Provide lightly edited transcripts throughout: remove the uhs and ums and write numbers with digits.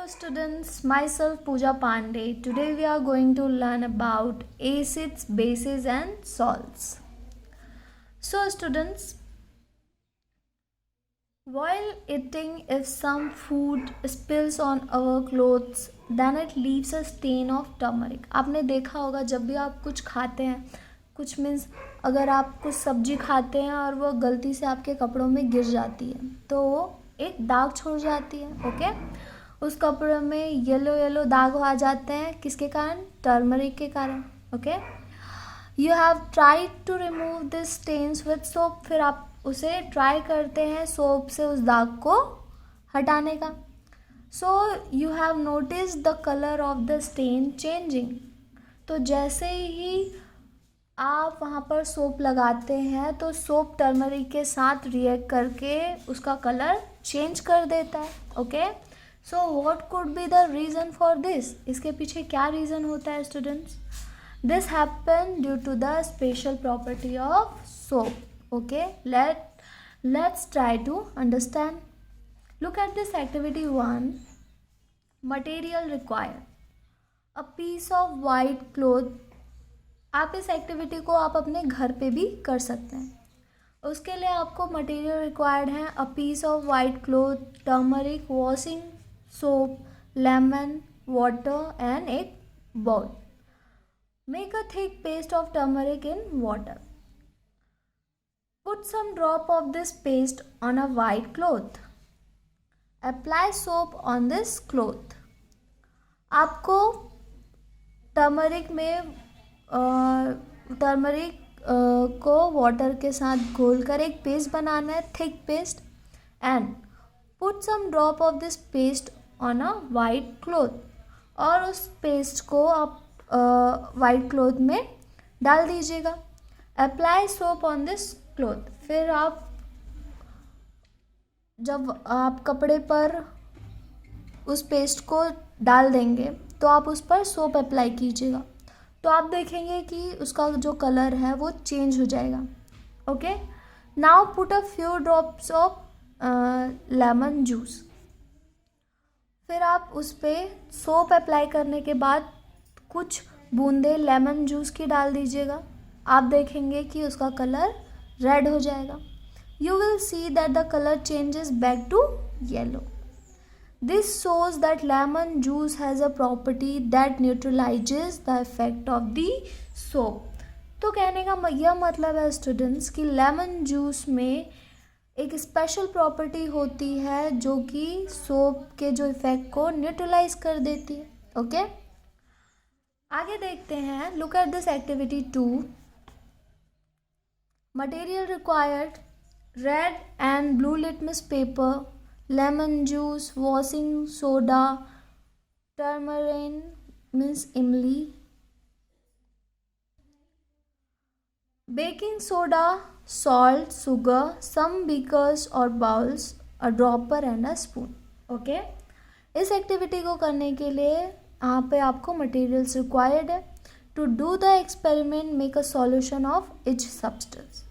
students, myself Pooja Pandey. Today we are going to learn about acids, bases and salts. So students, while eating, if some food spills on our clothes, then it leaves a stain of turmeric. आपने देखा होगा जब भी आप कुछ खाते हैं, कुछ मीन्स अगर आप कुछ सब्जी खाते हैं और वो गलती से आपके कपड़ों में गिर जाती है तो वो एक दाग छोड़ जाती है. ओके, उस कपड़े में येलो येलो दाग आ जाते हैं. किसके कारण? टर्मरिक के कारण. Okay, you have tried to remove this stains with soap. फिर आप उसे ट्राई करते हैं सोप से उस दाग को हटाने का. So you have notice the colour of the stain changing. तो जैसे ही आप वहाँ पर सोप लगाते हैं तो सोप टर्मरिक के साथ रिएक्ट करके उसका कलर चेंज कर देता है. Okay, so what could be the reason for this? इसके पीछे क्या रीज़न होता है students? This happen due to the special property of soap. Okay, let's try to understand. Look at this activity 1. Material required. A piece of white cloth. आप इस activity को आप अपने घर पे भी कर सकते हैं. उसके लिए आपको मटेरियल रिक्वायर्ड है a piece of white cloth, turmeric, washing soap, lemon, water and एक bowl. Make a thick paste of turmeric in water. Put some drop of this paste on a white cloth. Apply soap on this cloth. आपको turmeric को water के साथ घोलकर एक paste बनाना है, thick paste. And put some drop of this paste on a white cloth. और उस पेस्ट को आप वाइट क्लोथ में डाल दीजिएगा. Apply soap on this cloth. फिर आप जब आप कपड़े पर उस पेस्ट को डाल देंगे तो आप उस पर सोप अप्लाई कीजिएगा. तो आप देखेंगे कि उसका जो कलर है वो चेंज हो जाएगा. Okay, now put a few drops of lemon juice. फिर आप उस पर सोप अप्लाई करने के बाद कुछ बूंदे लेमन जूस की डाल दीजिएगा. आप देखेंगे कि उसका कलर रेड हो जाएगा. You will see that the colour changes back to yellow. This shows that lemon juice has a property that neutralizes the effect of the soap. तो कहने का यह मतलब है स्टूडेंट्स कि लेमन जूस में एक स्पेशल प्रॉपर्टी होती है जो कि सोप के जो इफेक्ट को न्यूट्रलाइज कर देती है. ओके, आगे देखते हैं. Look at this activity 2. Material required red and blue litmus paper, lemon juice, washing soda, turmeric means imli, baking soda, salt, sugar, some beakers or bowls, a dropper and a spoon. Okay, इस activity को करने के लिए यहाँ पे आपको materials required है. To do the experiment make a solution of each substance.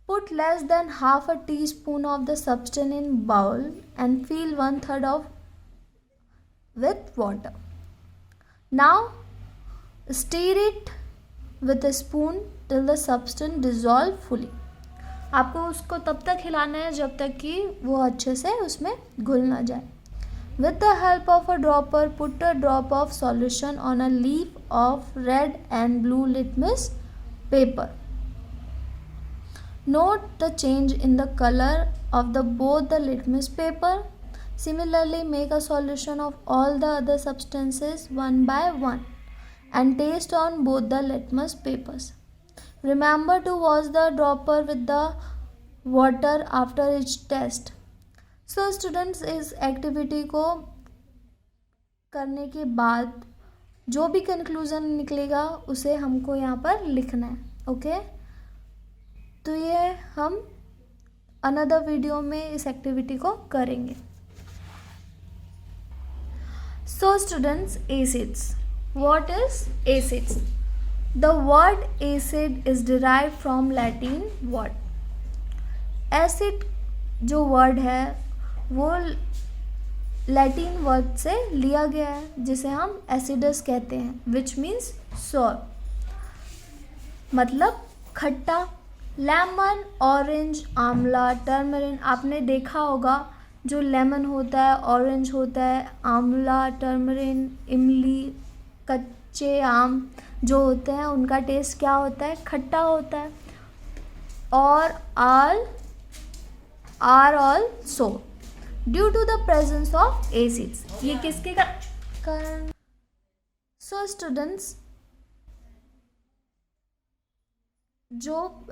Put less than half a teaspoon of the substance in bowl and fill 1/3 of with water. Now stir it with a spoon till the substance dissolve fully. आपको उसको तब तक हिलाना है जब तक कि वो अच्छे से उसमें घुल ना जाए. With the help of a dropper, put a drop of solution on a leaf of red and blue litmus paper. Note the change in the color of both the litmus paper. Similarly, make a solution of all the other substances one by one and taste on both the litmus papers. Remember to wash the dropper with the water after each test. So students, इस activity को करने के बाद जो भी conclusion निकलेगा उसे हमको यहाँ पर लिखना है. ओके, तो ये हम अनदर वीडियो में इस एक्टिविटी को करेंगे. So students, acids. What is acids? The word acid is derive from Latin word. Acid जो वर्ड है वो लैटिन वर्ड से लिया गया है जिसे हम एसिडस कहते हैं, विच मीन्स सॉर, मतलब खट्टा। लेमन, ऑरेंज, आंवला, टर्मरिन, आपने देखा होगा जो लेमन होता है, ऑरेंज होता है, आंवला, टर्मरिन, इमली, कच्चे आम जो होते हैं उनका टेस्ट क्या होता है, खट्टा होता है। और are also due to the presence of acids, ये किसके कारण? सो स्टूडेंट्स, जो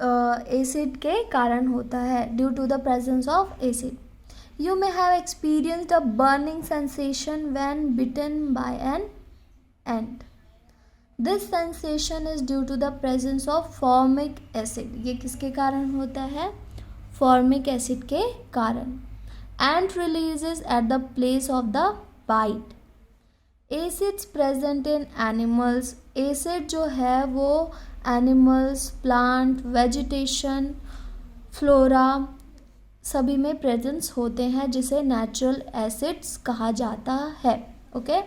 एसिड के कारण होता है, due to the presence of acid. You may have experienced a burning sensation when bitten by an ant. This sensation is due to the presence of formic acid. ये किसके कारण होता है? Formic acid के कारण। Ant releases at the place of the bite. Acids present in animals. Acid जो है वो animals, plant, vegetation, flora सभी में प्रेजेंस होते हैं, जिसे नेचुरल एसिड्स कहा जाता है। Okay,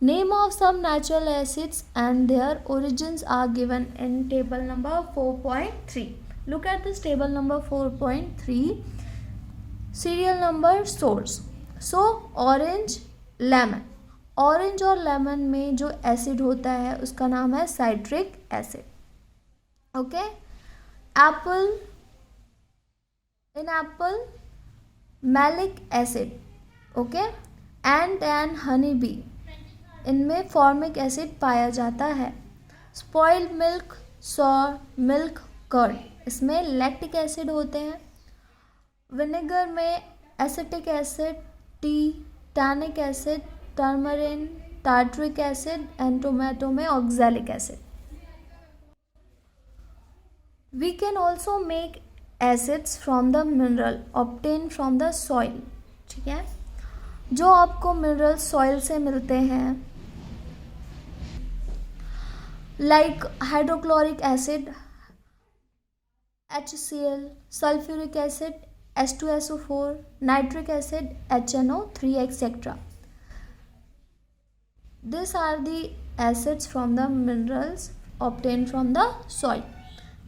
name of some natural acids and their origins are given in table number 4.3। Look at this table number 4.3, serial number source. So orange, lemon, orange और lemon में जो एसिड होता है उसका नाम है citric acid. Okay, apple, in apple malic acid. Okay, and honey bee, इनमें formic acid पाया जाता है। Spoiled milk, sour milk, curd, इसमें लैक्टिक एसिड होते हैं। विनेगर में acetic acid, tea, tannic acid, turmeric, tartaric acid, and tomato में oxalic acid. We can also make acids from the mineral obtain from the soil. ठीक है, जो आपको mineral soil से मिलते हैं, like hydrochloric acid HCl, sulphuric acid H2SO4, nitric acid HNO3 etc. These are the acids from the minerals obtained from the soil.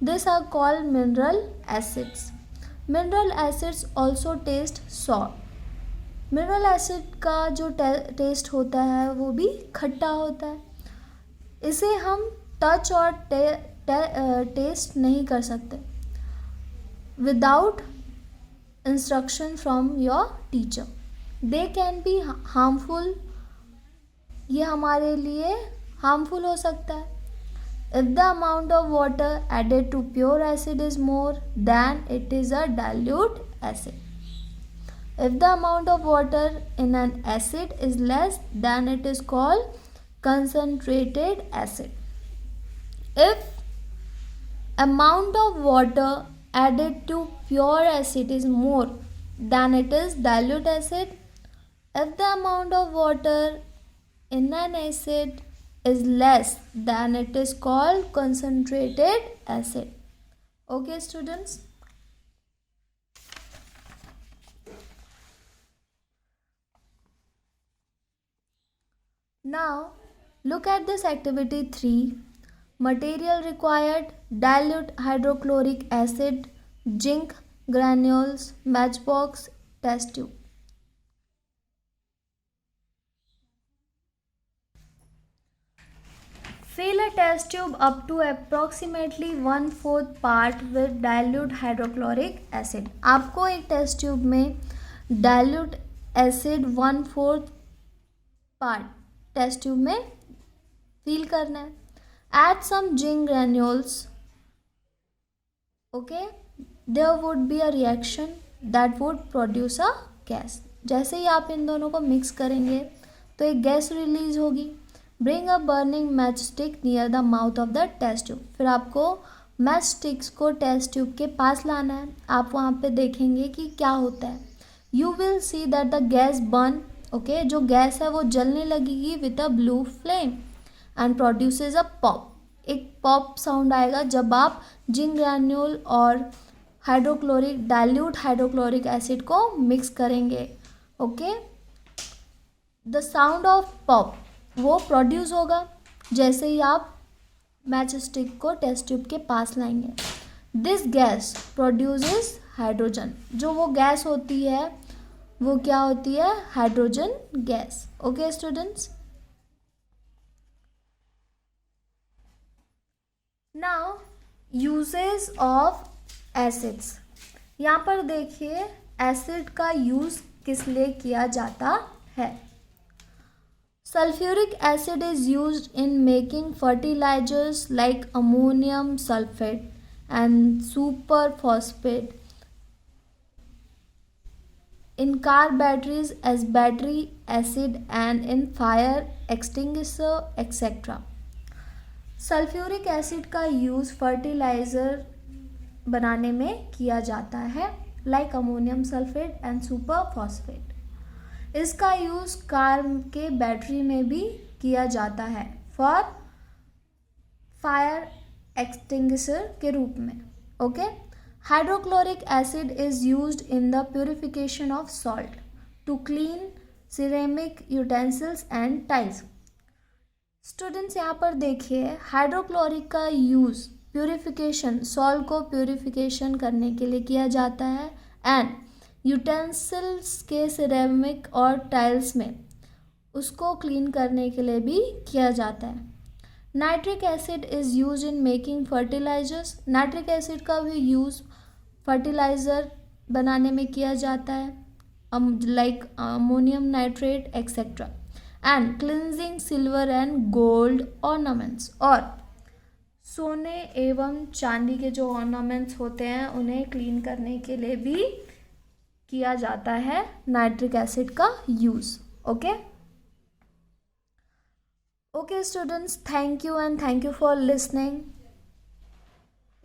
These are called mineral acids. Mineral acids also taste sour. Mineral acid का जो test होता है वो भी खट्टा होता है। इसे हम टच और टेस्ट नहीं कर सकते without instruction from your teacher. They can be harmful, ये हमारे लिए हार्मफुल हो सकता है। If the amount of water added to pure acid is more, then it is a dilute acid. If the amount of water in an acid is less, then it is called concentrated acid. If amount of water added to pure acid is more, then it is dilute acid. If the amount of water in an acid is less, then it is called concentrated acid. Okay students, now look at this activity 3. Material required: dilute hydrochloric acid, zinc granules, matchbox, test tube. Fill a test tube up to approximately 1/4 part with dilute hydrochloric acid. आपको एक test tube में dilute acid 1/4 part test tube में fill करना है. Add some zinc granules. Okay, there would be a reaction that would produce a gas. जैसे ही आप इन दोनों को मिक्स करेंगे तो एक गैस रिलीज होगी. Bring a burning matchstick near the mouth of the test tube. फिर आपको मैच स्टिक्स को टेस्ट ट्यूब के पास लाना है. आप वहाँ पे देखेंगे कि क्या होता है. You will see that the gas burn. Okay, जो गैस है वो जलने लगेगी with a blue flame and produces a pop. एक पॉप साउंड आएगा जब आप जिंक ग्रैन्यूल और डाइल्यूट हाइड्रोक्लोरिक एसिड को मिक्स करेंगे. Okay, the sound of pop वो प्रोड्यूस होगा जैसे ही आप मैच स्टिक को टेस्ट ट्यूब के पास लाएंगे। दिस गैस प्रोड्यूसेस हाइड्रोजन, जो वो गैस होती है वो क्या होती है, hydrogen gas. Okay students, now uses of acids. यहाँ पर देखिए एसिड का यूज़ किस लिए किया जाता है। Sulphuric acid is used in making fertilisers like ammonium sulphate and super phosphate, in car batteries as battery acid and in fire extinguisher etc. Sulphuric acid का यूज़ फर्टिलाइज़र बनाने में किया जाता है like ammonium sulphate and super phosphate. इसका use car के battery में भी किया जाता है फॉर फायर एक्सटिंग्विशर के रूप में। Okay, hydrochloric acid is used in the purification of salt to clean ceramic utensils and tiles. Students यहाँ पर देखिए हाइड्रोक्लोरिक का यूज़ प्यूरिफिकेशन, सॉल्ट को प्यूरिफिकेशन करने के लिए किया जाता है एंड यूटेंसिल्स के सिरेमिक और टाइल्स में उसको क्लीन करने के लिए भी किया जाता है। Nitric acid is use in making fertilisers. Nitric acid का भी यूज़ फर्टिलाइज़र बनाने में किया जाता है like ammonium nitrate etcetera and cleansing silver and gold ornaments. और सोने एवं चांदी के जो ऑर्नामेंट्स होते हैं उन्हें क्लीन करने के लिए भी किया जाता है नाइट्रिक एसिड का use. Okay okay students, thank you and thank you for listening.